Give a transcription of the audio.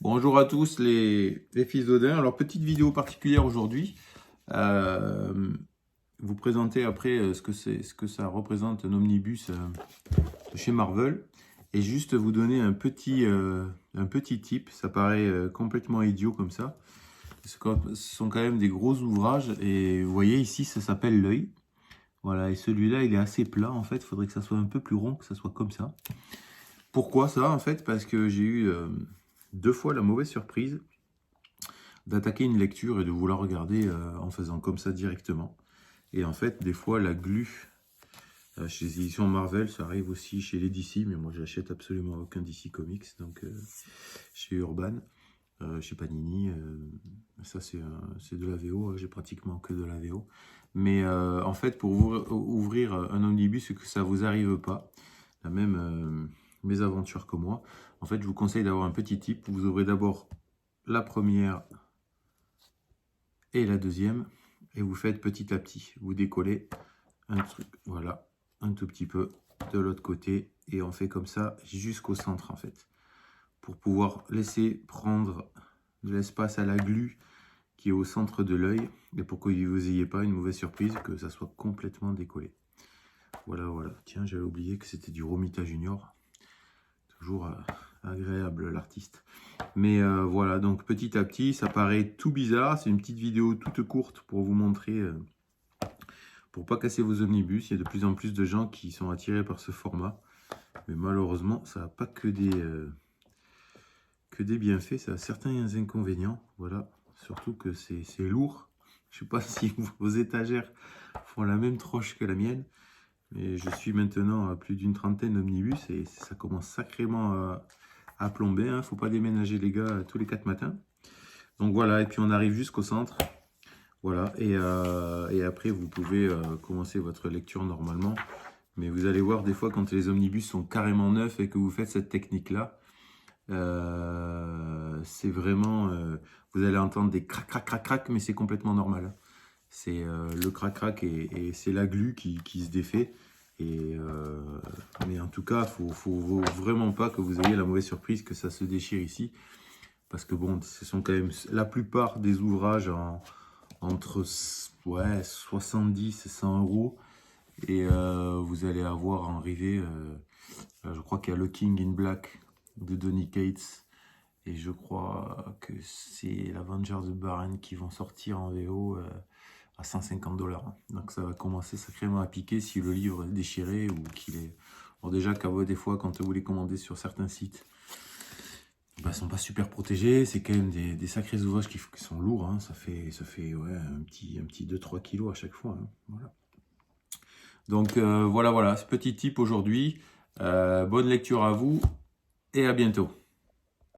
Bonjour à tous les fils d'Odin. Alors, petite vidéo particulière aujourd'hui. Vous présenter après ce que ça représente un omnibus de chez Marvel. Et juste vous donner un petit tip. Ça paraît complètement idiot comme ça. Ce sont quand même des gros ouvrages. Et vous voyez ici, ça s'appelle l'œil. Voilà, et celui-là, il est assez plat en fait. Il faudrait que ça soit un peu plus rond, que ça soit comme ça. Pourquoi ça en fait? Parce que j'ai eu 2 fois la mauvaise surprise d'attaquer une lecture et de vouloir regarder en faisant comme ça directement. Et en fait, des fois, la glu chez les éditions Marvel, ça arrive aussi chez les DC, mais moi, j'achète absolument aucun DC Comics, donc chez Urban, chez Panini, ça c'est de la VO, j'ai pratiquement que de la VO. Mais en fait, pour ouvrir un omnibus et que ça vous arrive pas, la même mésaventure que moi, en fait, je vous conseille d'avoir un petit tip. Vous ouvrez d'abord la première et la deuxième, et vous faites petit à petit. Vous décollez un truc, voilà, un tout petit peu de l'autre côté, et on fait comme ça jusqu'au centre en fait, pour pouvoir laisser prendre de l'espace à la glu qui est au centre de l'œil, et pour que vous n'ayez pas une mauvaise surprise, que ça soit complètement décollé. Voilà, voilà. Tiens, j'avais oublié que c'était du Romita Junior. Toujours agréable l'artiste. Mais voilà, donc petit à petit, ça paraît tout bizarre. C'est une petite vidéo toute courte pour vous montrer, pour pas casser vos omnibus. Il y a de plus en plus de gens qui sont attirés par ce format. Mais malheureusement, ça n'a pas que des bienfaits, ça a certains inconvénients. Voilà, surtout que c'est lourd. Je sais pas si vos étagères font la même troche que la mienne. Mais je suis maintenant à plus d'une trentaine d'omnibus et ça commence sacrément à plomber. Il ne faut pas déménager les gars tous les 4 matins. Donc voilà, et puis on arrive jusqu'au centre. Voilà, et après vous pouvez commencer votre lecture normalement. Mais vous allez voir des fois quand les omnibus sont carrément neufs et que vous faites cette technique-là, c'est vraiment... vous allez entendre des crac, crac, crac, crac, mais c'est complètement normal. C'est le crac-crac et c'est la glu qui se défait. Mais en tout cas, faut vraiment pas que vous ayez la mauvaise surprise que ça se déchire ici. Parce que bon, ce sont quand même la plupart des ouvrages entre 70 et 100 euros. Et vous allez avoir en rivet, je crois qu'il y a le King in Black de Donny Cates. Et je crois que c'est l'Avengers de Baron qui vont sortir en VO à 150 $. Donc ça va commencer sacrément à piquer si le livre est déchiré ou qu'il est... Bon, déjà des fois quand vous les commandez sur certains sites, ils sont pas super protégés. C'est quand même des sacrés ouvrages qui sont lourds. Hein. Ça fait ouais, un petit 2-3 kilos à chaque fois. Hein. Voilà. Donc voilà, ce petit tip aujourd'hui. Bonne lecture à vous et à bientôt.